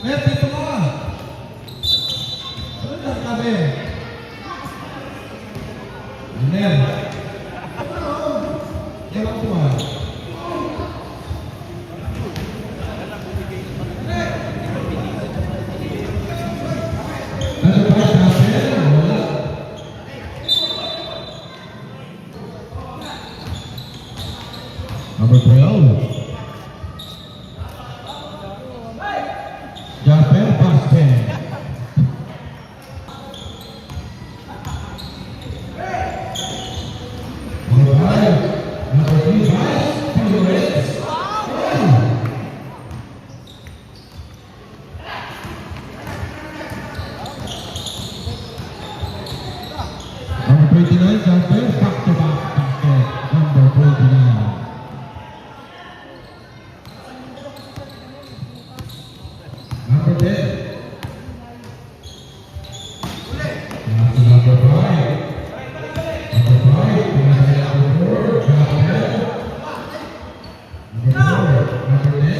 Net, dito ka! Doon lang kami. Net. Ewan ko ah. Nasa pa sa akin? Wala. Number 12. Jasper Basket. Number 5. Number 3. Pirates. Number 29. Jasper back-to-back basket. Number 29. Number 10. Number 5. Number 5. Number 4. Jasper. Number 4. Number 10.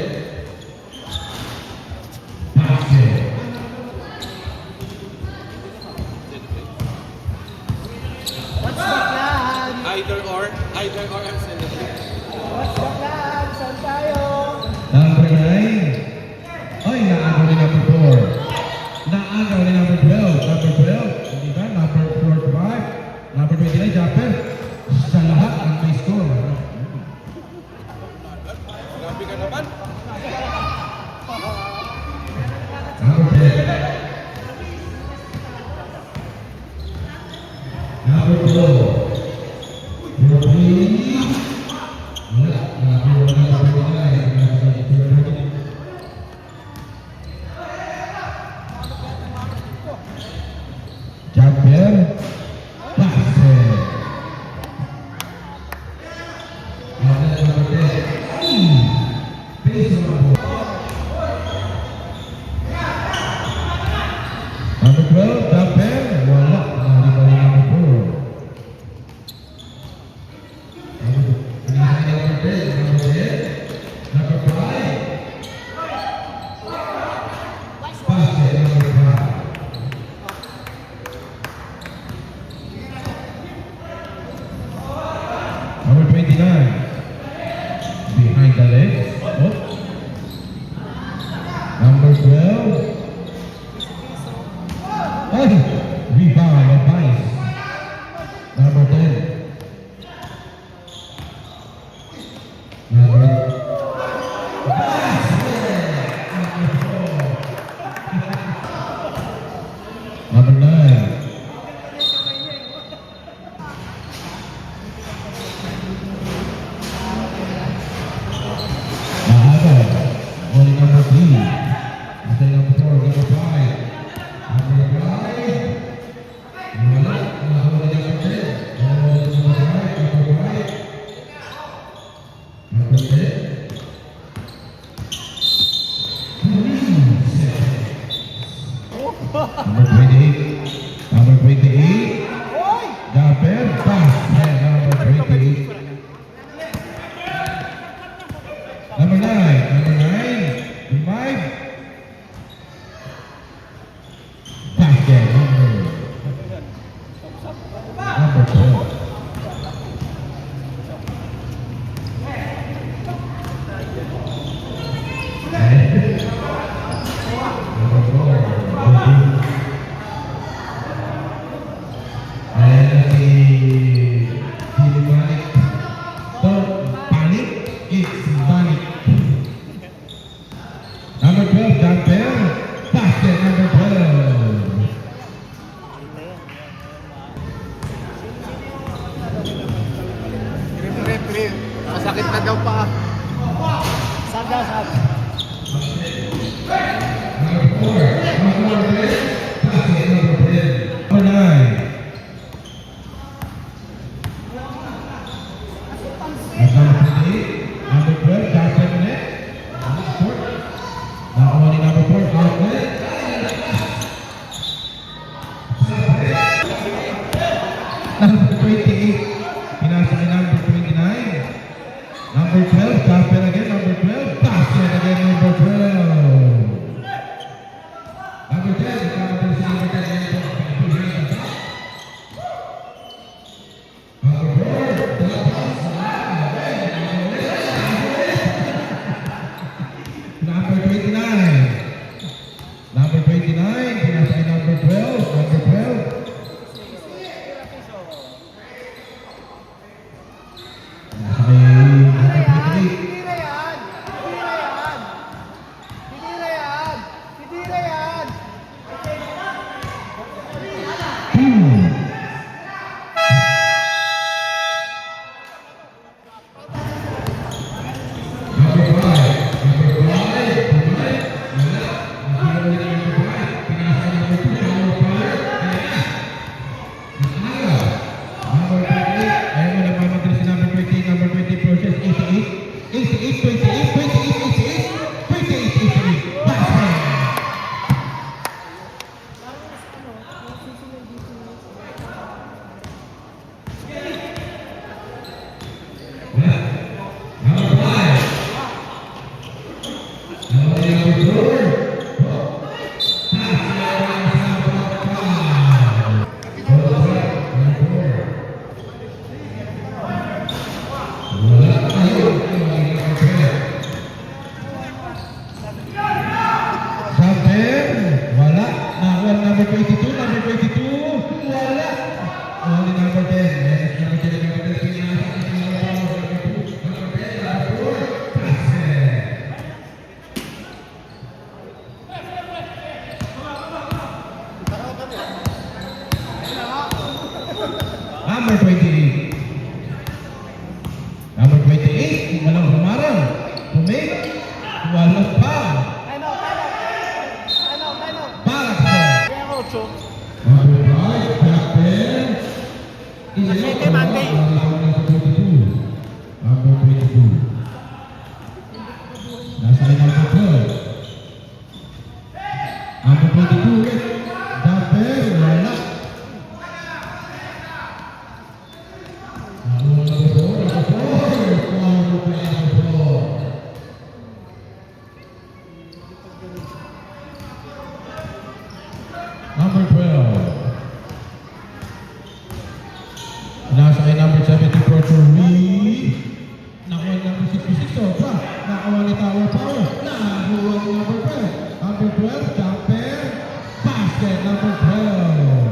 Basket. What's the plan? Either or I'm sending it. What's the plan? Saan tayo? Number 9. Ay, naagaw ni number 4. Naagaw ni number 12. Number 12. Hindi ba? Number 45. Number 29. Jasper. Sa lahat ang may score. Grabe ka naman. Number 10. Number 12. Number 3. Wala. Number 29. Jasper Basket. Number 10. Base number 12, Jasper. Wala. Number 4. Number 10. Number 5. Basket number 5. Number 29. Behind the legs. Oh. Number 12. Ay! Rebound of Vice. Number 10. Number 9. Mahaba. Only number 3. After number 4, number 5. Number 5. Wala. Mahaba ni number 10. Number 5. Number 5. Number 10. Number 28. Number 28. Jasper Basket. Number 28. Number 9. Number 9. 5. Basket. Number 12. Number 4. Ayan si Panic. Panic. It's Panic. Number 12, Jasper. Basket number 12. Trip. Masakit na daw pa. Saan daw, saan? Number 4. Number 10. Basket number 10. Number 9. At number 28. Number 12. Jasper ulit. Number 4. Nakakuha ni number 4. Outlet. Number 28. Pinasa ni number 29. Number 12. Jasper again. Number 12. Basket. Wala. Nakuha number 22, number 22. Wala. Only number 10. Yes, number 10, number 10. Pinasa, number 2, number 10, number 4. Basket. Number 28. Number 28. Walang humarang. Tumig. Walang pa. Time out, time out. Time out, time out. Para sa Kaya ako, Chok. number 5, Captain. Masete, Monday. Number 22. Nasa ay number 12. Number 22 ulit. Captain, wala. Number 4, number 4. Number 12. Nasa ay number 74 to Lee. Nakuha number 66 to pa. Nakawa ni Tower Power. Nakuha ni number 12. Number 12, Jumper. Basket, number 12.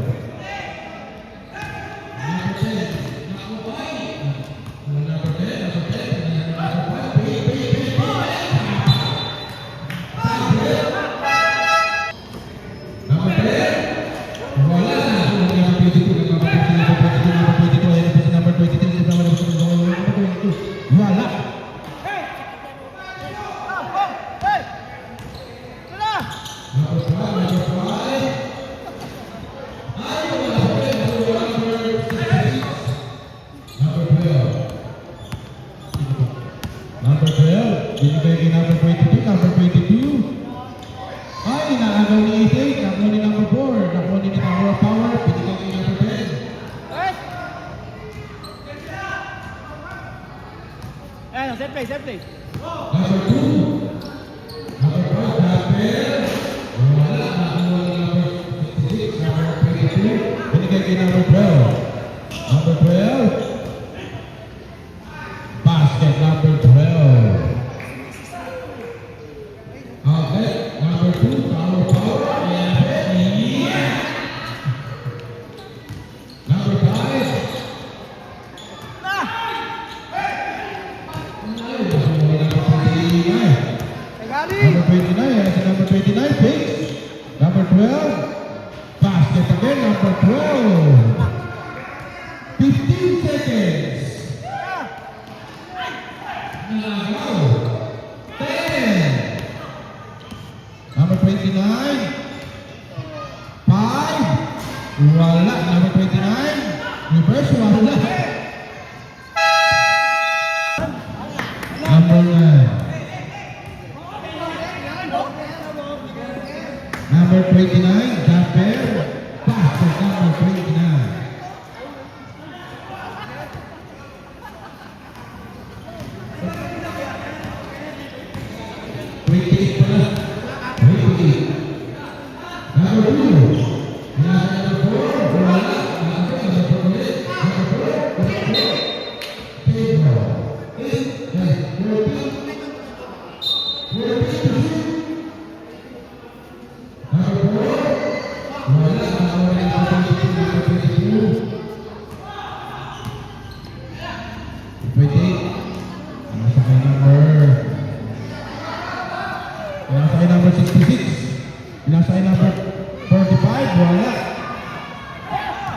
Number 10. Nakuha. Number 10, number 10. Number 5. Number 10. Wala. Number 22, number 22, number 22, number 23, number 22. Wala. Hey! Hey! Wala! Number 5, number 5. Number 12. Number 12. Binigay kay number 22, number 22. Ay, naagaw ni Ethan. Nakuha ni number 4. Nakuha ni Tower Power. Binigay kay number 10. Hey! Ayan, set play, set play. Number 2. Number 5, Rapper. Wala. Nakuha ni number 66, number 22. Binigay kay number 12. Number 12. Basket, number 12. Okay. Number 2, Tower Power. Yeah. Number 5. Na! Tagali! Number 29, yes, number 29, Pix. Number 12, basket again, number 12. 15 seconds. Now, 10. Number 29, 5. Wala, number 29. Reverse, wala. Number 9. Number 29, Jumper. Basket, number 29. Number 2. Number 4. Wala. Number 66. Nasa ay number 45. Wala.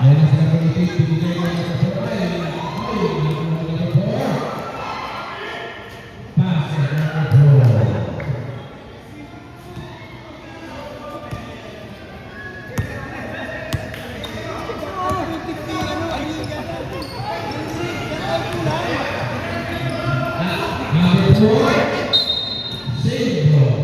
Yan ang number 88. Binigay ko na sa 45. Number 4. Basket, number 4. Number 4. Save ball.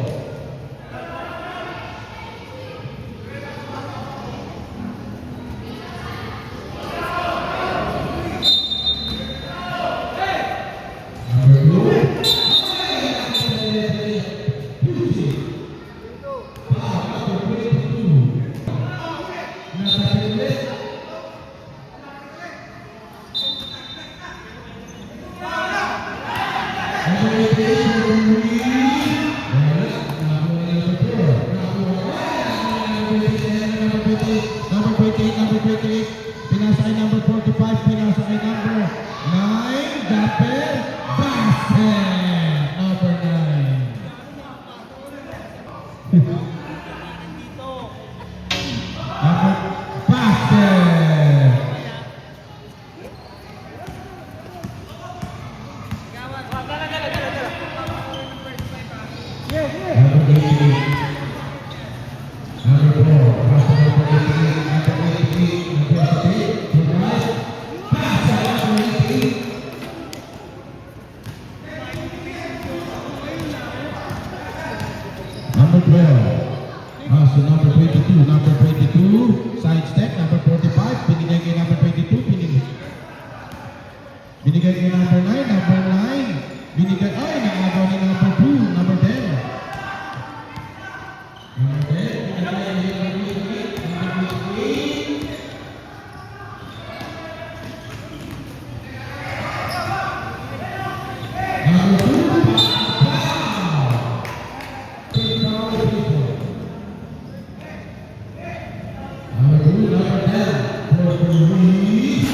Yes, yes. Number 88. Number 4. Pass to number 88. Number 88. Number 88. To right. Pass to number 88. Number 12. Pass to number 22. Number 22. Side step. Number 45. Binigay kay number 22. Binigay kay number 9. Number 9. Binigay. Ay, nakagawa ni number 2. Number 10. Number 10. Binigay kay number 28. Number 28. Number 2. Number 2, number 10. For Louis.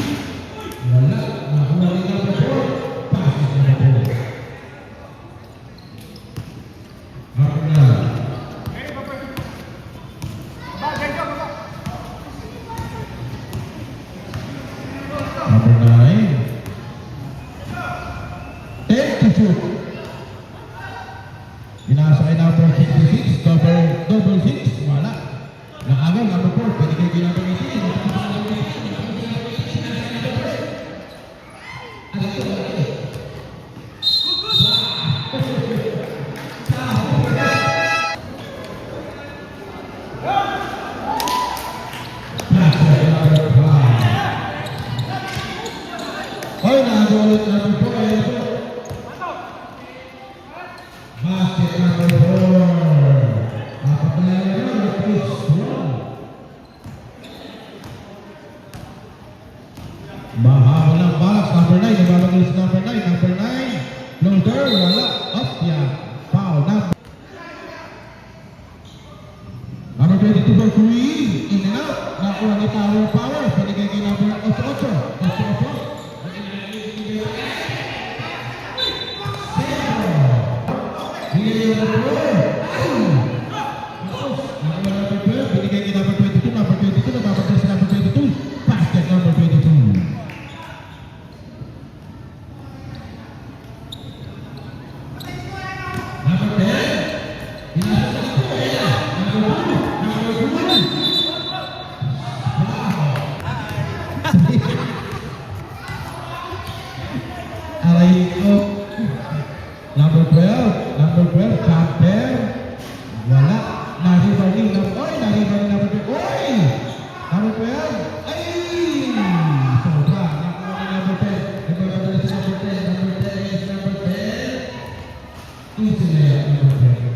Wala. Nakuha ni number 4. Pass is number 4. Number 9. Number 9. 10 to shoot. Binasa kay number 66. Double 6. Wala. Nakagaw, number 4. Pwede kayo ginagawa ng 18. Hoy, nakagawa ulit number 4. Ayan po. Basket number 4. Apat na lang yun. Please, one. Mahaba ng box. Number 9. Nababagal sa number 9. Number 9. Floater. Wala. Up. Yan. Foul. Number 22 for Cruz. In and out. Nakuha ni Power. Pinigay kay number 8. Number 12, Camper. Wala. Nariba ni number 12. Oy! Number 12. Ay! Sobra. Nakuha ni number 10. Nagpapagalit si number 10. Number 10 is number 10. Easy na yan, number 10.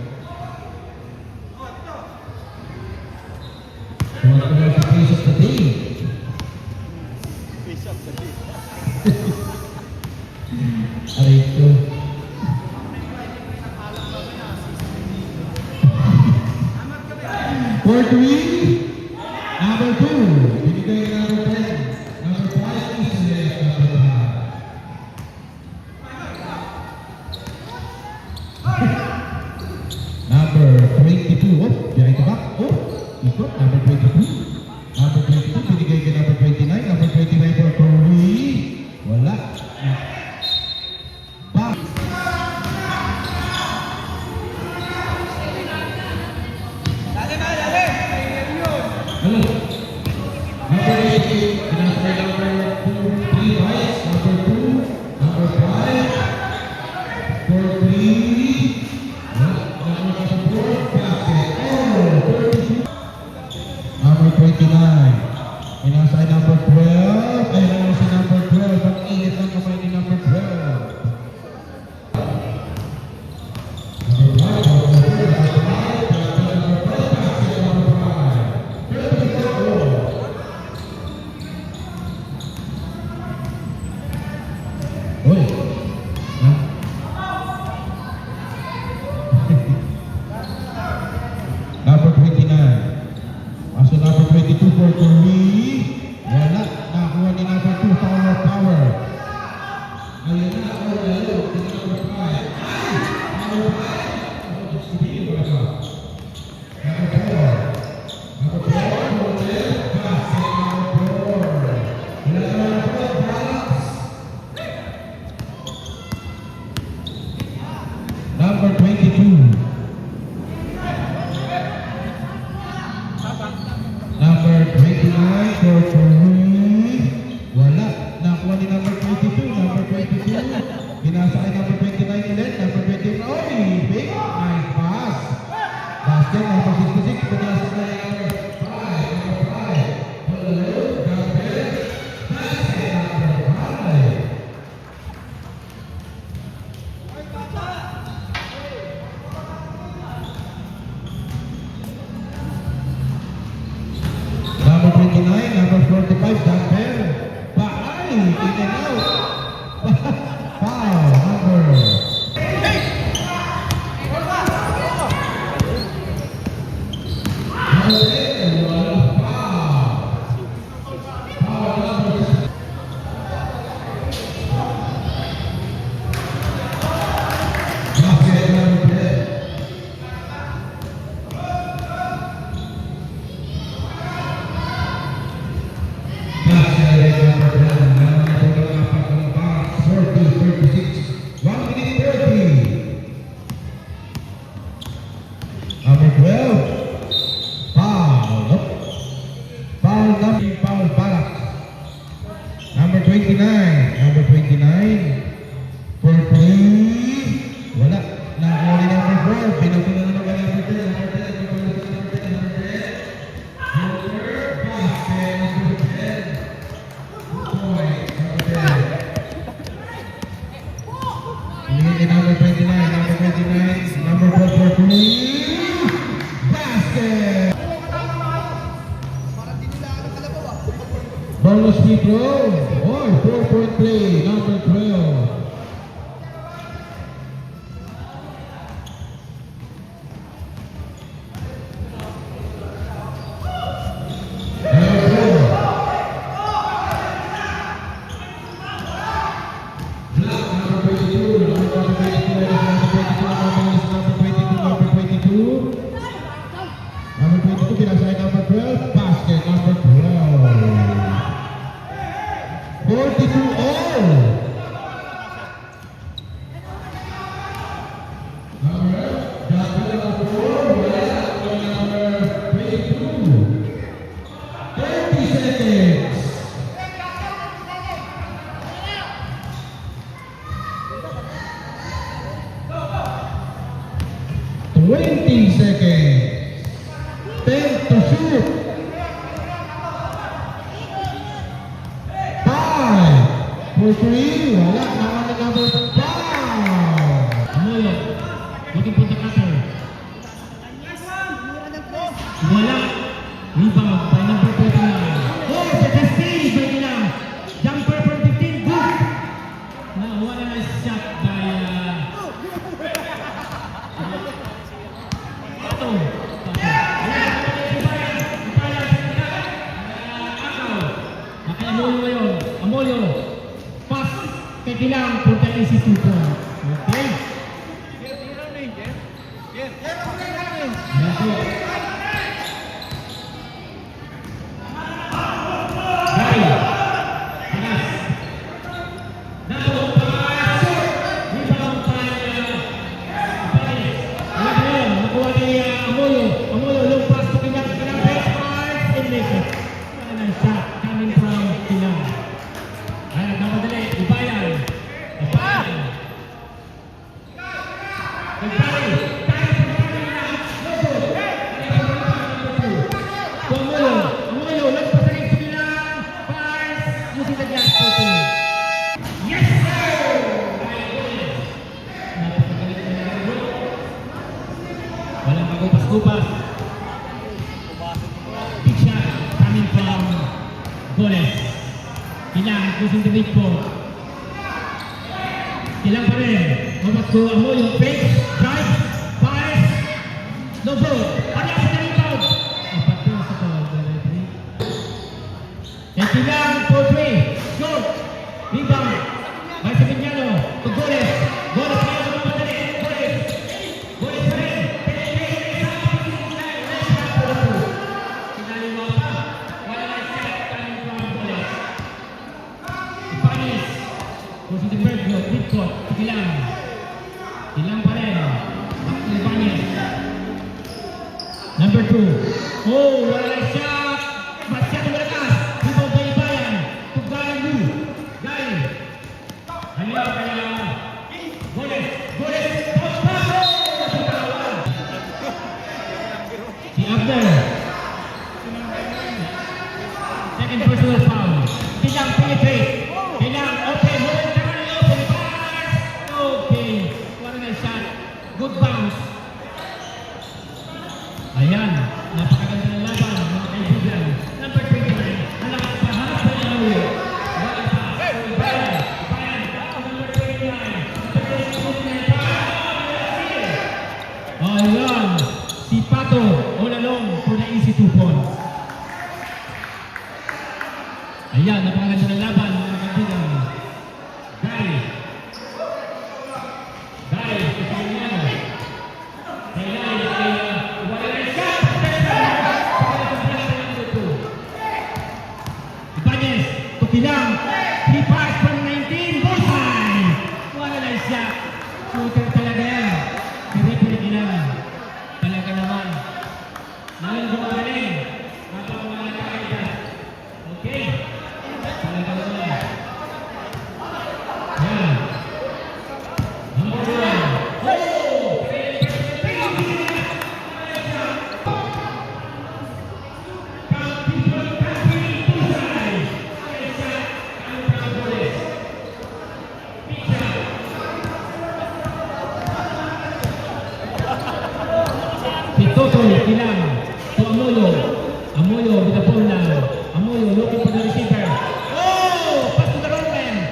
What about the piece of the day? Piece of the day. Aray ito. For 3, number 2, binigay kay number 10. Number 5 is number 5. Number 22, oh, biyahe ka ba? Oh, ikot, number 22. Number 22, binigay kay number 29. Number 29 for Corey. Wala. Back. Hello. Number 88, number 2, 3 rights, number 2, number 5, 4, 3, number 4, basket. Oh, 32. Number 29. Inasay number 12. Ay, naman si number 12. Pag-init lang kamay ni number 12. Oy. Number 29. Aso number 22 for Corey. Wala. Nakuha ni number 2, Power. Basket number 66, Paglas number 5, number 5. Hello, Gabriel. Basket number 5. Number 29, number 45, Gabriel. Bahay, in and out. Foul, number. Number 12, foul. Foul number, foul Balak. Number 29, for 3. Wala. Nakuli number 4. Pinagpunan na naman number 10. Number 10, number 10, number 10. Basket, number 10. Point, number 10. Ini number 29, number 4 for 3. Basket! Bonus free throw. Or 4-point play, number 12. Number 22, pinasay number 12, basket number 12. 42 all. Number 4, number 22. 30 seconds. 20 seconds. 10 to shoot. 5 for 3. Wala naman na number 5. Amoyo, looking for the cutter. Wala. Rebound by number 39. Oh, sa Castillo, by nila. Jumper from 15, good. Wala na shot by Pato. Amoyo ngayon. Amoyo. Pass. Kay Kilang for the easy 2 point. Okay. Nako. Gay. Panas. Nako. Rebound by Paris. Wala na yun. Nakuha ni Amoyo. Amoyo, long pass to Kilang. Kilang best cards and make it. Wala na shot coming from Kilang. Ayan, namadali. Ibayan. Ibayan. Ibayan. Amoyo, let's pass against Kilang. Pass. Using the glass shooting. Yes, sir! Napakagalit na naman. Walang pagupas-gupas. Big shot coming from Goles. Kilang using the big board. Kilang pa rin. Mabat ko Amoyo. Fake. Drive. Pass. No good. Ano sa rebound? Apat po sa call. And Kilang for 3. Short. Rebound. By Sabiniano. To Goles. Goles pa rin. Goles. Goles pa rin. Kinaliwa pa. Wala na shot coming from Goles. Panis. Pusin the bird block. Big court. Kilang. Kilang pa rin. Back to Ibanez. Number 2. Oh, wala na shot. Masyado malakas. Rebound by Ibayan. To Galu. Galu. Hanya kaya Goles. Goles. Post pass. Napitawan. Abner. Second personal foul. Kailang penetrate. Kailang open. Momentarily open pass. Okay. What a nice shot. Good bounce. Ayan. Napakaganda ng laban, mga kaibigan. Number 29. Ang lakas pa. Harap pa niya ulit. Wala pa. Bayan. Bayan. Number 29. Ayan. Si Pato all along for the easy 2 points. Ayan, napakaganda ng laban, mga kaibigan. Gary. Gary, kasi niya. Kailan, wala na siya. Ibanez, tukilang. 3 pass from 19. Bullseye! Wala na siya. Shooter talaga yan. Pinipigilan. Talaga naman. Ngayon gumagaling. Habang mga nakakita. Okay. Talaga naman. Yan. Number 1. Oh! Si Toto Kilang to Amoyo. Amoyo with the ball now. Amoyo looking for the receiver. Oh! Pass to the wrong man.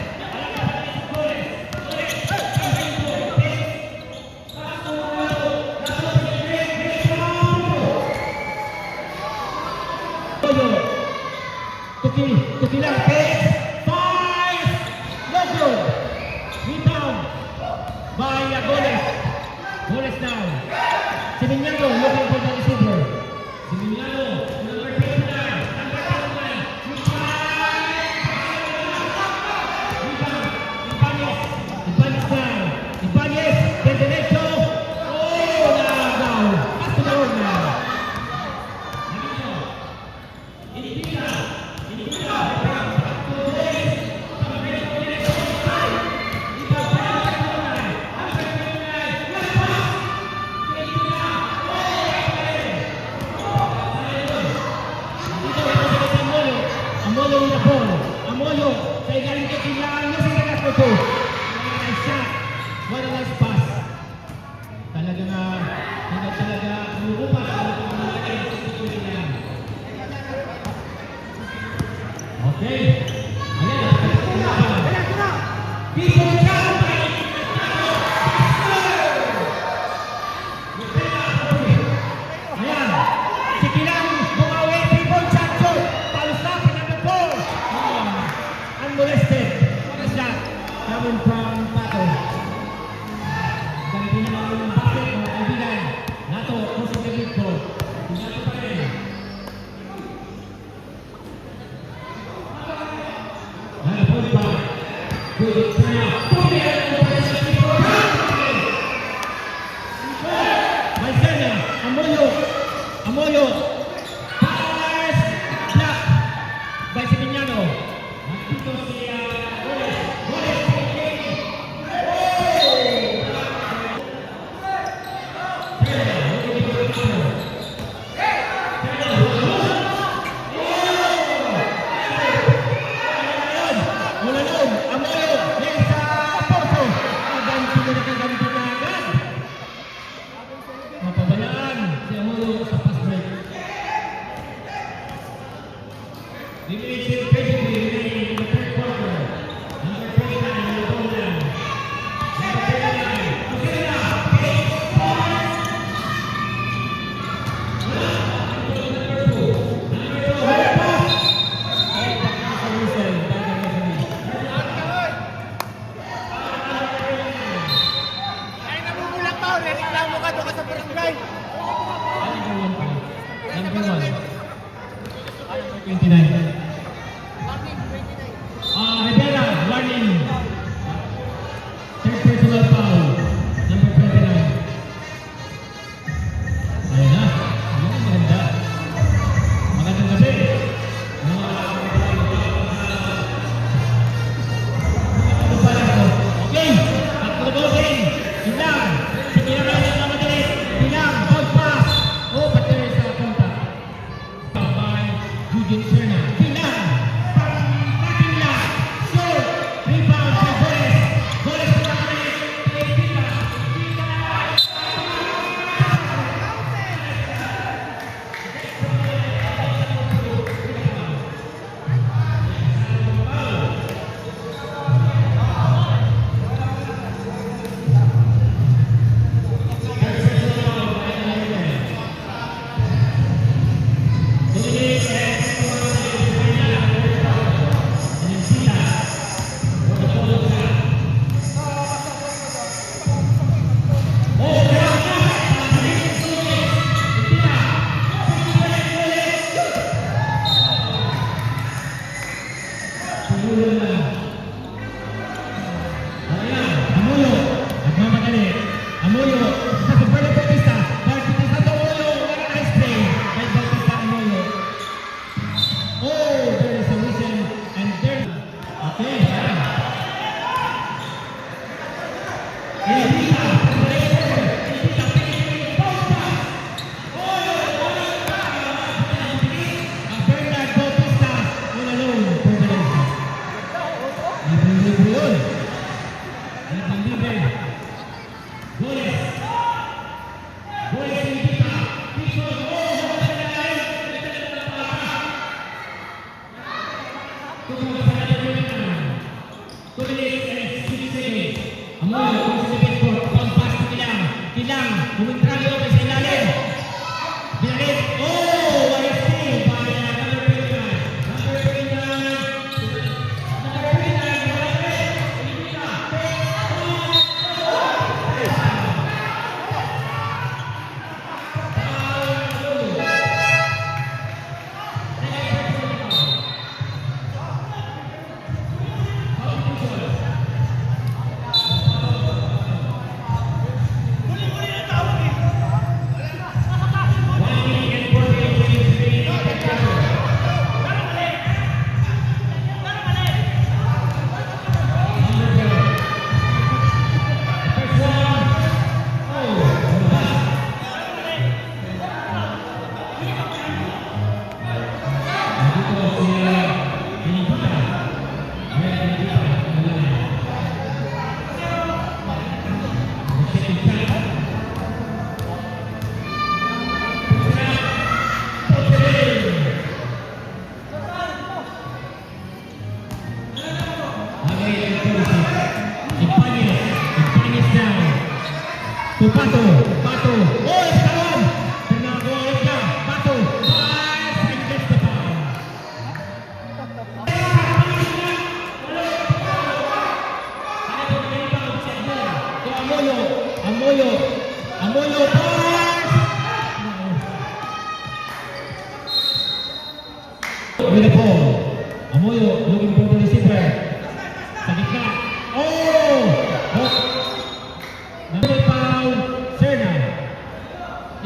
Amoyo. Tukilang pace. Five. No good. Rebound by Goles. Goles now. Simignano looking for the receiver. Simignano, number 29, number 29. Ibanez now. Ibanez, del derecho. Oh, nalagaw. Pass to the road now. Inipita. Amoyo with the ball. Amoyo, sa igaling kay Kilang. Yes, ang gagas ko. What a nice shot. What a nice pass. Talaga nga, hindi talaga umuupas. Okay. Ayan, people count. Ayan, si Kilang bumawi. People shot shot. Palusapin ang ball. Unmolested. What a shot. Coming from Pato. Gamitin niya naman yung basket, mga kaibigan. Nato, puso ka dito. Nato pa rin. Point back. Good turn out. Maisena, Amoyo. Amoyo. Pass. Block. By Simignano. Nandito si Goles. Goles. Ulalong, Amoyo, yan sa Poso. Ang sila nakagamitin na agad. Mapabayaan si Amoyo sa pass break. Limited pedigree remaining in the third quarter. Number 29 in the ball now. Number 39, Lucena, Kate, Sports. Number 2, high pass. Ay, pass sa whistle by the referee. Ay, nabubulat pa. Reklamo ka doon ka sa barangay. Number 1. 29. Rivera, warning. Third personal foul. Number 29. Ayun na. Ayun, maganda. Magandang gabi. Okay. Takbo game. Bilang. Pinirahan ng mga dilit. Bilang.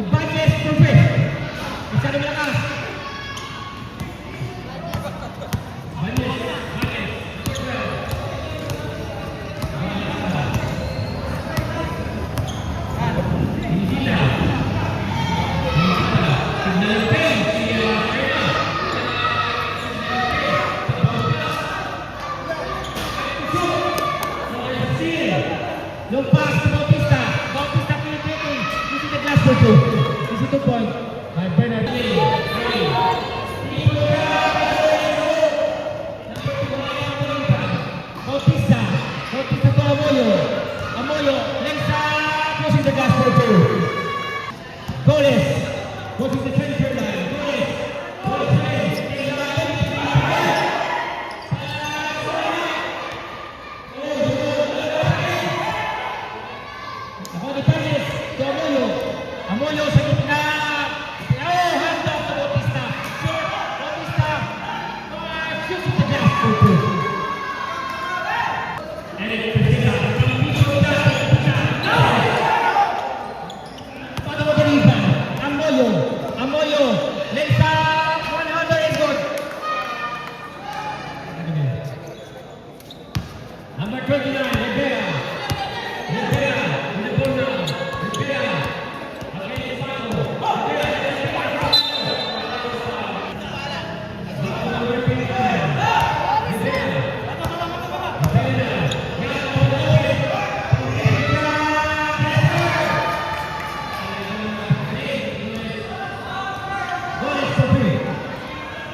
Ibanez, Turpe. Isa na malakas. Ibanez, Ibanez. Hinihila. Sinalapin si Ferna. Long pass to Bautista. Bautista penetrating. This is the glass for two. This is 2 point. By Bernard Lee. Bautista. Bautista to Amoyo. Amoyo. Lensa. Closing the glass for two. Goles. Closing the 23rd line. Goles. Goles. Ako ni Panis, to Amoyo. Amoyo sa gitna. Oh, hand off to Bautista. Short, Bautista. Shoots at the glass for two. Eric Pesina. Paano mo daliban? Amoyo. Amoyo. Lensa. 100 is good. Number 29, Rivera. Rivera. In the ball now. Rivera. Again, Pato. Number 25. Rivera.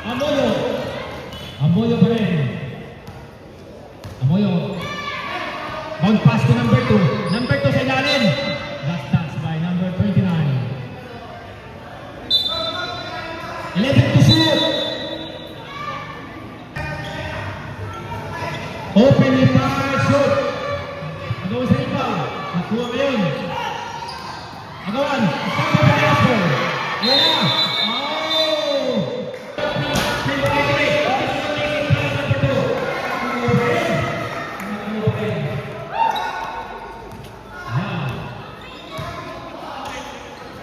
Amoyo. Amoyo pa rin. Amoyo. Bound pass to number 2. Number 2 sa ilalim. Last dance by number 29. 11 to shoot. Open rebound shoot. Agawan sa rebound. Nakuha ngayon. Agawan. Stop the transfer. Yeah. Oh.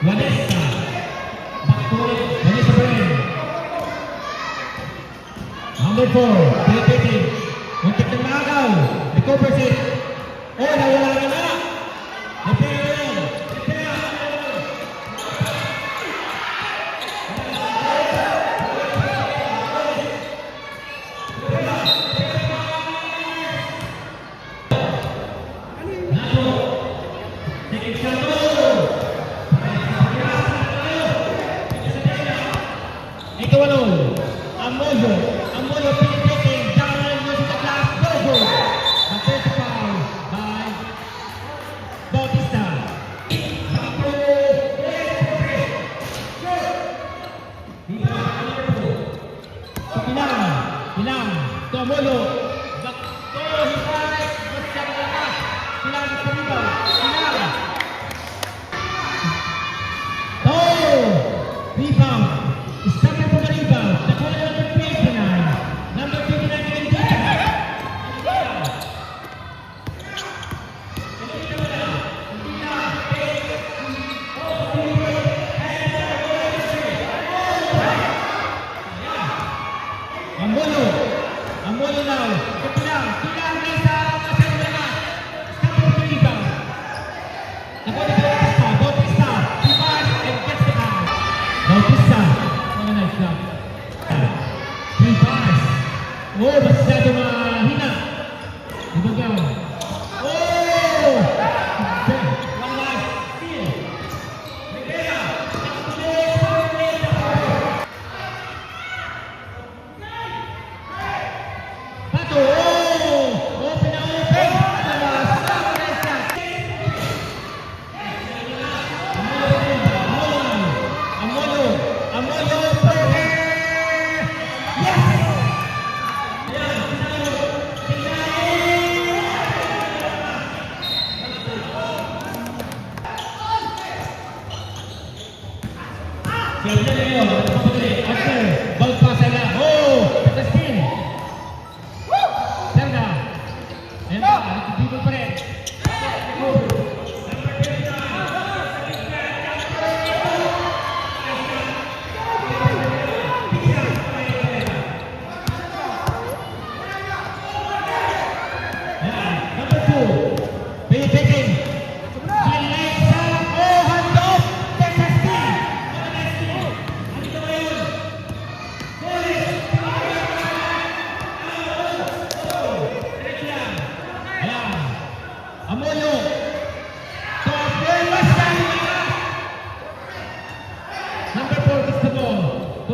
Vanessa. Backcourt. Vanessa pa rin. Number 4. Penetrating. Muntik ng maagaw. Recovers it. Oh, nawala na na. Repera yun. Repera. Nato. Second shot. Ito walol. Amoyo. Amoyo penetrating. Down using the glass. Bogo. The first foul by Bautista. So Pilang. To Amoyo. Oh, he fights. Masyado na ka. Pilang sa rebound. Pilang. Oh! Rebound. Stopping for the rebound. The ball number 29. Number 29 in data. Amoyo. Amoyo now. Pilang. Pilang na sa masaya na. Stopping for the rebound. The ball is Bautista. Bautista. He pass and gets the ball. Bautista. What a nice job. Three pass. Oh, masyado mahina. Ibagaw. Oh! One life. Steal. Rivera. Pato. Oh! Open na open. Amoyo. Amoyo. Yes! Siya na ngayon. After. Ball pass na. Oh! The spin. Serga. Ayan pa. Dito pa rin.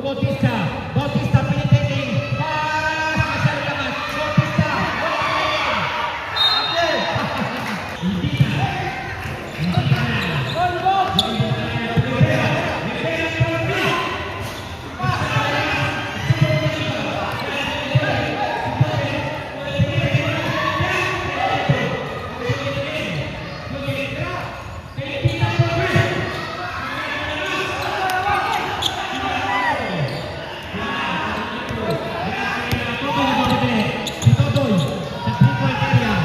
Bautista. Bautista pinipiling. Pass! Kasal naman. Bautista. Wala na yan. Abner. Hindi na. Hindi na. Goal, goal. Rivera. Rivera for me. Si Totoy sa 3-point area.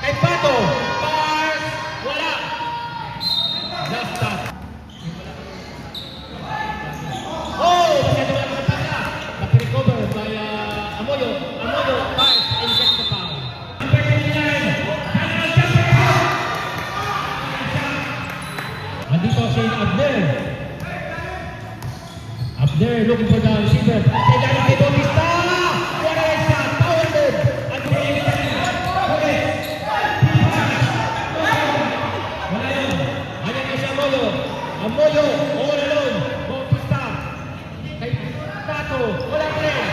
Kay Pato. Pass. Wala. Last stop. Oh! Masyado wala sa pasa. But recover by Amoyo. Amoyo. Pass and gets the foul. Number 29. Final jumper. Andito si Abner. Abner looking for the receiver. Kay Dani kay Bautista. What a shot. Power move. Andito yung wala yun. Ayan na si Amoyo. Amoyo. All alone. Bautista. Kay Tato. Wala pa rin.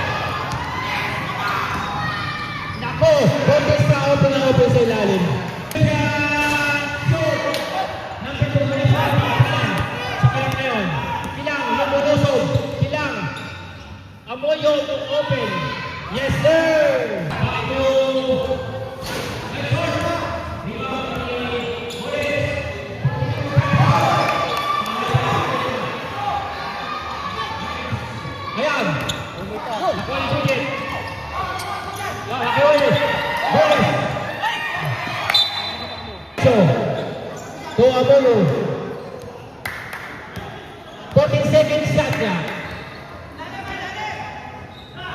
Nako. Bautista open na open sa ilalim. Number 2 na sa Kilang ngayon. Kilang. Lumurusog. Kilang. Amoyo open. Yes, sir. Bago. Ayan. Nakuha ni Sujit. Nakuha ni Boris. So, to Amoyo. 14 seconds shot niya.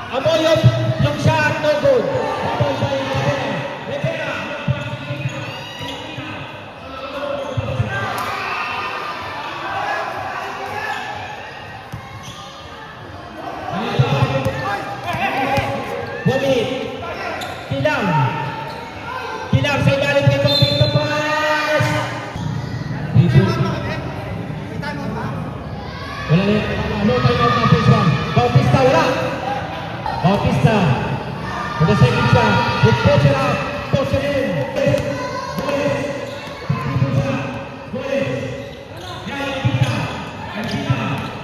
Amoyo, long shot, no good. Ball by Rivera. Rivera. Bumit. Kilang. Kilang sa ilalim kay Bautista pass. Wala na. No time out na phase 1. Bautista wala. Bautista. For the second shot. He puts it up. Puts it in. Boris. Boris. Boris. Now Kita. And Kita.